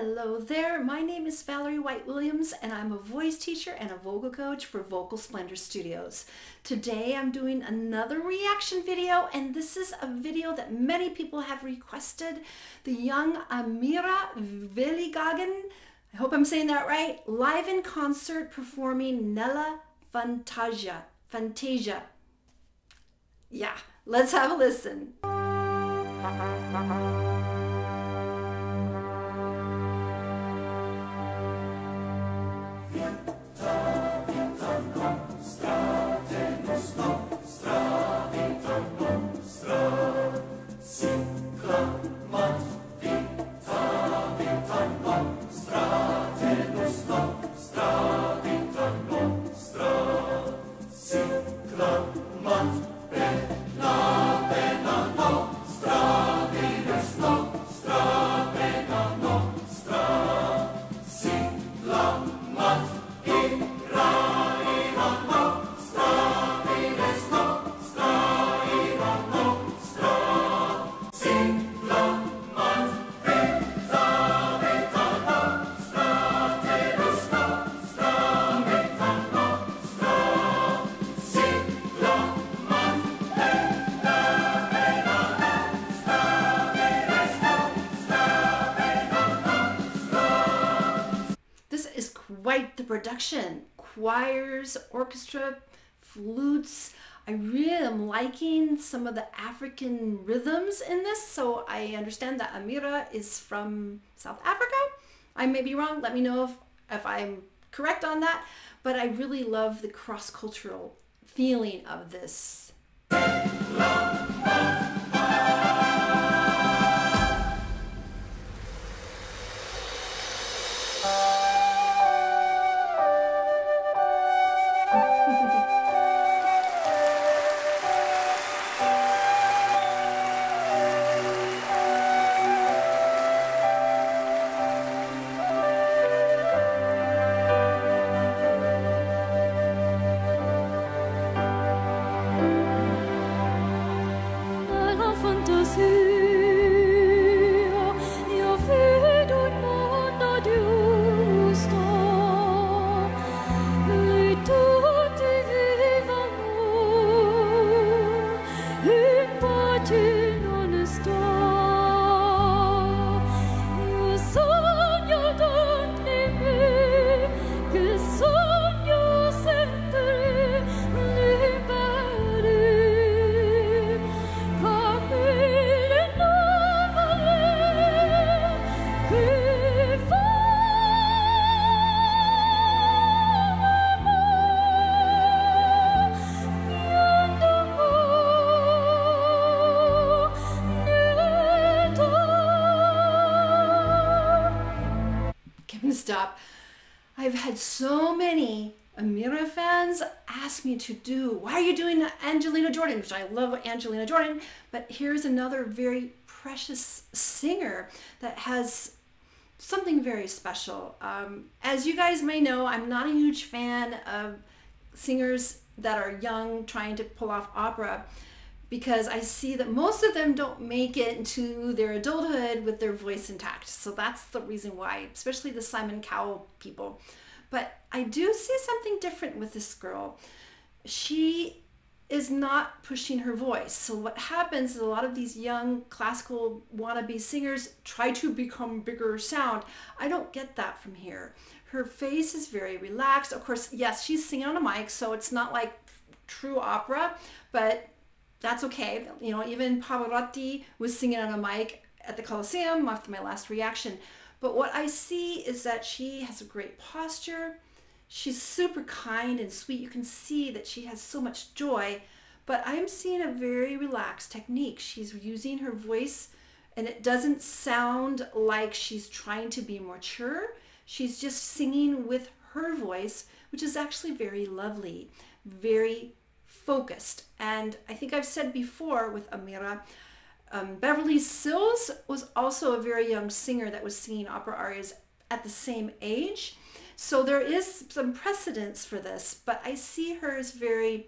Hello there, my name is Valerie White Williams and I'm a voice teacher and a vocal coach for Vocal Splendor Studios. Today I'm doing another reaction video, and this is a video that many people have requested. The young Almira Willighagen, I hope I'm saying that right, live in concert performing Nella Fantasia. Yeah, let's have a listen. Quite the production, choirs, orchestra, flutes. I really am liking some of the African rhythms in this. So I understand that Almira is from South Africa. I may be wrong, let me know if I'm correct on that, but I really love the cross-cultural feeling of this. Nella Fantasia, io vedo un mondo giusto, lì tutti vivono in pace e onestà. Io sogno con me, che sogno sempre liberi. Stop. I've had so many Almira fans ask me to do, why are you doing Angelina Jordan? Which I love Angelina Jordan, but here's another very precious singer that has something very special. As you guys may know, I'm not a huge fan of singers that are young trying to pull off opera, because I see that most of them don't make it into their adulthood with their voice intact. So that's the reason why, especially the Simon Cowell people. But I do see something different with this girl. She is not pushing her voice. So what happens is a lot of these young classical wannabe singers try to become bigger sound. I don't get that from here. Her face is very relaxed. Of course, yes, she's singing on a mic, so it's not like true opera, but that's okay. You know, even Pavarotti was singing on a mic at the Colosseum after my last reaction. But what I see is that she has a great posture. She's super kind and sweet. You can see that she has so much joy, but I'm seeing a very relaxed technique. She's using her voice and it doesn't sound like she's trying to be mature. She's just singing with her voice, which is actually very lovely, very focused. And I think I've said before with Almira, Beverly Sills was also a very young singer that was singing opera arias at the same age. So there is some precedence for this, but I see her as very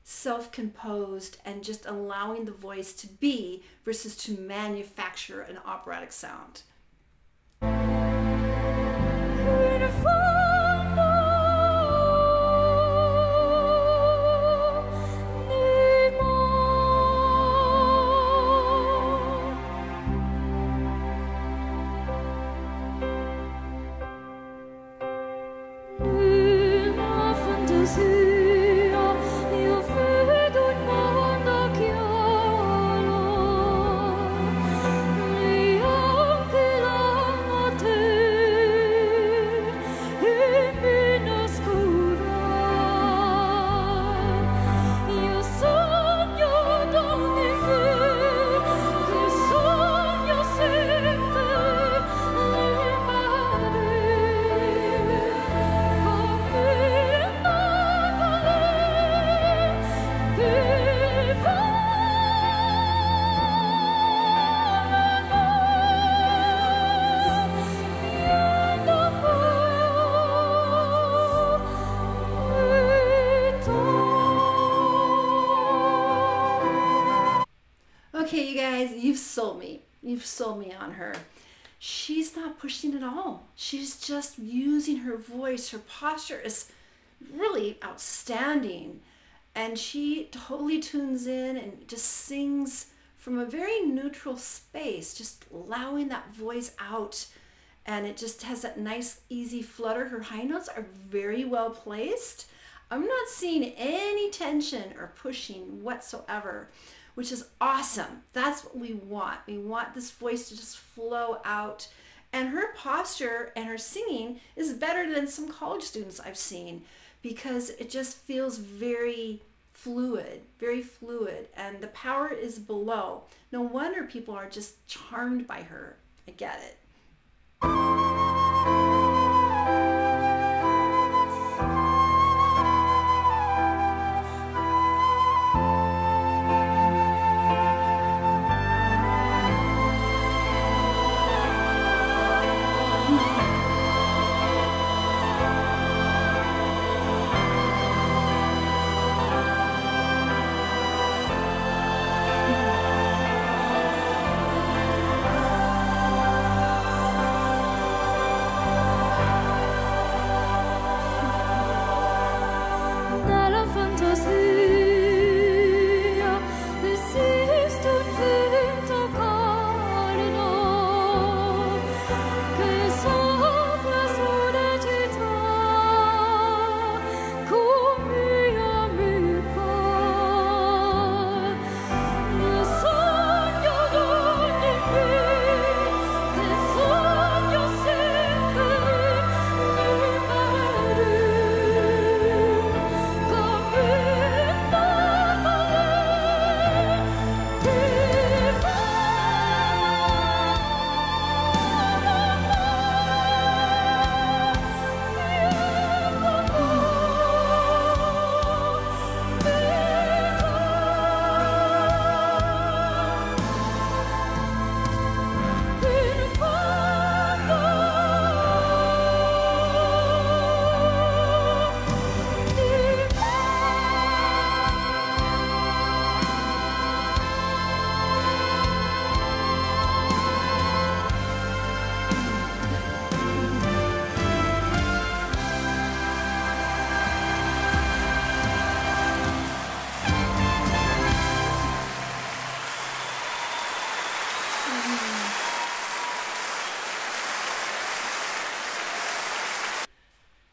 self-composed and just allowing the voice to be versus to manufacture an operatic sound. Nella fantasia io vedo un mondo chiaro, neanche la notte mi nasconda. Io sogno donne che sogno sempre le mare. Okay, you guys, you've sold me. You've sold me on her. She's not pushing at all. She's just using her voice. Her posture is really outstanding. And she totally tunes in and just sings from a very neutral space, just allowing that voice out. And it just has that nice, easy flutter. Her high notes are very well placed. I'm not seeing any tension or pushing whatsoever, which is awesome. That's what we want. We want this voice to just flow out. And her posture and her singing is better than some college students I've seen, because it just feels very fluid, and the power is below. No wonder people are just charmed by her. I get it. Nella fantasia esiste un vento calido che soffia sulle città come amica. Io sogno d'ogni che sogno sempre le mare.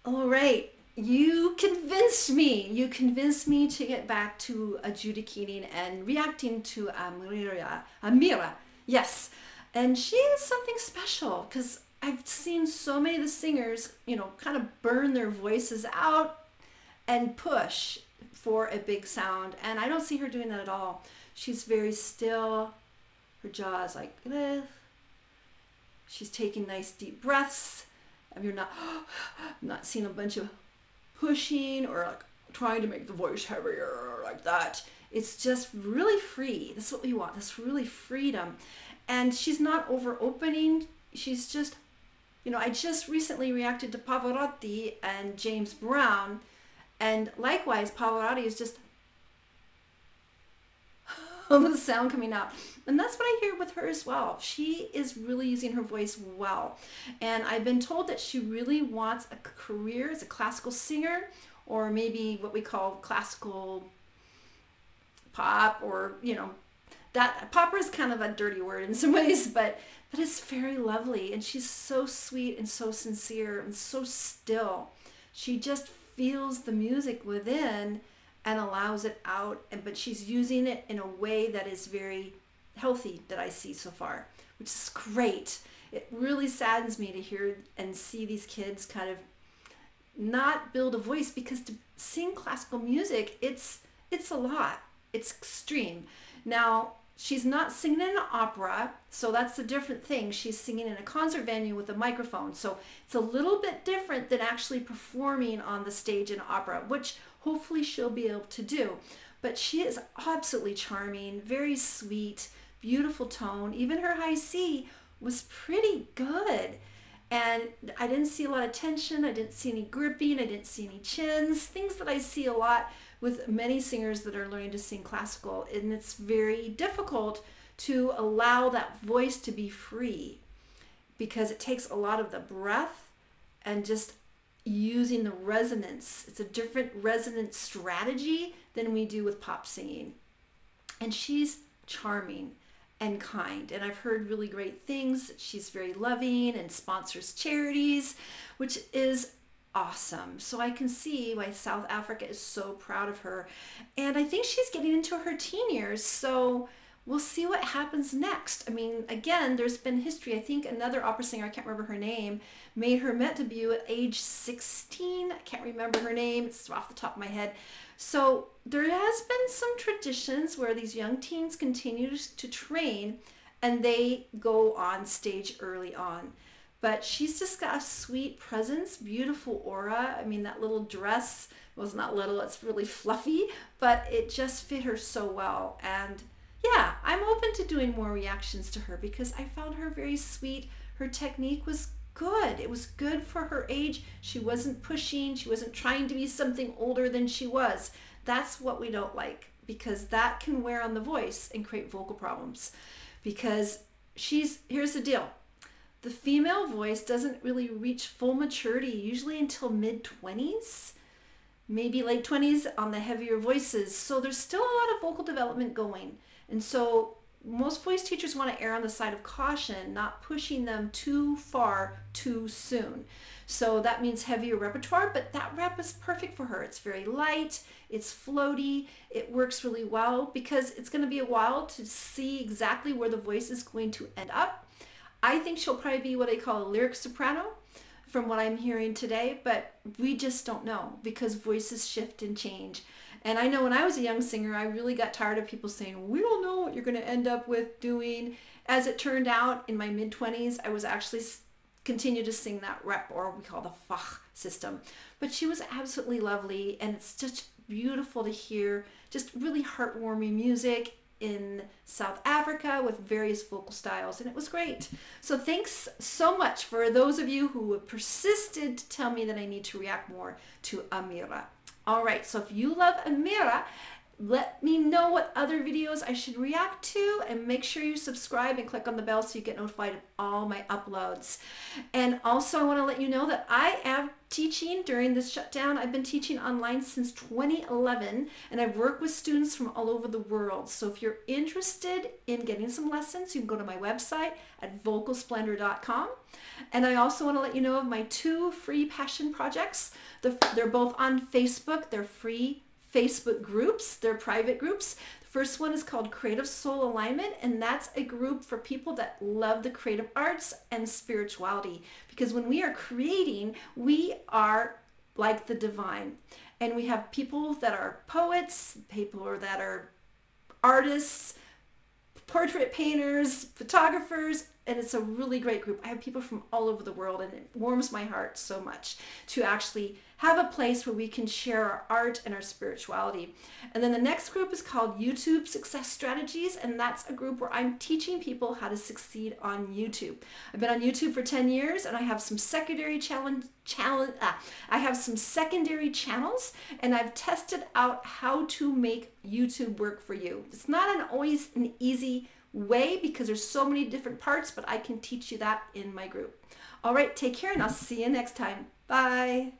All right, you convinced me. You convinced me to get back to adjudicating and reacting to Almira. Yes, and she is something special, because I've seen so many of the singers, kind of burn their voices out and push for a big sound, and I don't see her doing that at all. She's very still. Her jaw is like this. She's taking nice deep breaths. I'm not seeing a bunch of pushing or like trying to make the voice heavier like that. It's just really free. This is what we want. This really freedom. And she's not over opening. She's just, I just recently reacted to Pavarotti and James Brown, and likewise Pavarotti is just all the sound coming out. And that's what I hear with her as well. She is really using her voice well. And I've been told that she really wants a career as a classical singer, or maybe what we call classical pop, or, you know, that pop is kind of a dirty word in some ways, but it's very lovely. And she's so sweet and so sincere and so still. She just feels the music within and allows it out, but she's using it in a way that is very healthy, that I see so far, which is great. It really saddens me to hear and see these kids kind of not build a voice, because to sing classical music, it's a lot. It's extreme. Now, she's not singing in an opera, so that's a different thing. She's singing in a concert venue with a microphone, so it's a little bit different than actually performing on the stage in opera, which hopefully she'll be able to do. But she is absolutely charming, very sweet, beautiful tone. Even her high C was pretty good. And I didn't see a lot of tension. I didn't see any gripping. I didn't see any chins, things that I see a lot with many singers that are learning to sing classical. And it's very difficult to allow that voice to be free, because it takes a lot of the breath and just using the resonance. It's a different resonance strategy than we do with pop singing. And she's charming and kind, and I've heard really great things. She's very loving and sponsors charities, which is awesome. So I can see why South Africa is so proud of her. And I think she's getting into her teen years, so we'll see what happens next. I mean, again, there's been history. I think another opera singer, I can't remember her name, made her Met debut at age 16. I can't remember her name. It's off the top of my head. So there has been some traditions where these young teens continue to train and they go on stage early on. But she's just got a sweet presence, beautiful aura. I mean, that little dress was not little, it's really fluffy, but it just fit her so well. And yeah, I'm open to doing more reactions to her because I found her very sweet. Her technique was good. It was good for her age. She wasn't pushing. She wasn't trying to be something older than she was. That's what we don't like, because that can wear on the voice and create vocal problems. Because here's the deal. The female voice doesn't really reach full maturity, usually until mid-20s, maybe late 20s on the heavier voices. So there's still a lot of vocal development going. And so most voice teachers want to err on the side of caution, not pushing them too far too soon. So that means heavier repertoire, but that rep is perfect for her. It's very light, it's floaty, it works really well, because it's going to be a while to see exactly where the voice is going to end up. I think she'll probably be what they call a lyric soprano from what I'm hearing today, but we just don't know, because voices shift and change. And I know when I was a young singer, I really got tired of people saying, we don't know what you're going to end up with doing. As it turned out, in my mid-20s, I was actually continue to sing that rep, or we call the Fach system. But she was absolutely lovely, and it's just beautiful to hear, just really heartwarming music in South Africa with various vocal styles, and it was great. So thanks so much for those of you who have persisted to tell me that I need to react more to Almira. All right, so if you love Almira, let me know what other videos I should react to, and make sure you subscribe and click on the bell so you get notified of all my uploads. And also I want to let you know that I am teaching during this shutdown. I've been teaching online since 2011, and I've worked with students from all over the world. So if you're interested in getting some lessons, you can go to my website at vocalsplendor.com. And I also want to let you know of my 2 free passion projects. They're both on Facebook. They're free Facebook groups. They're private groups. The first one is called Creative Soul Alignment, and that's a group for people that love the creative arts and spirituality. Because when we are creating, we are like the divine. And we have people that are poets, people that are artists, portrait painters, photographers, it's a really great group. I have people from all over the world, and it warms my heart so much to actually have a place where we can share our art and our spirituality. And then the next group is called YouTube Success Strategies, and that's a group where I'm teaching people how to succeed on YouTube. I've been on YouTube for 10 years, and I have some secondary secondary channels, and I've tested out how to make YouTube work for you. It's not always an easy way because there's so many different parts, but I can teach you that in my group. All right, take care, and I'll see you next time. Bye.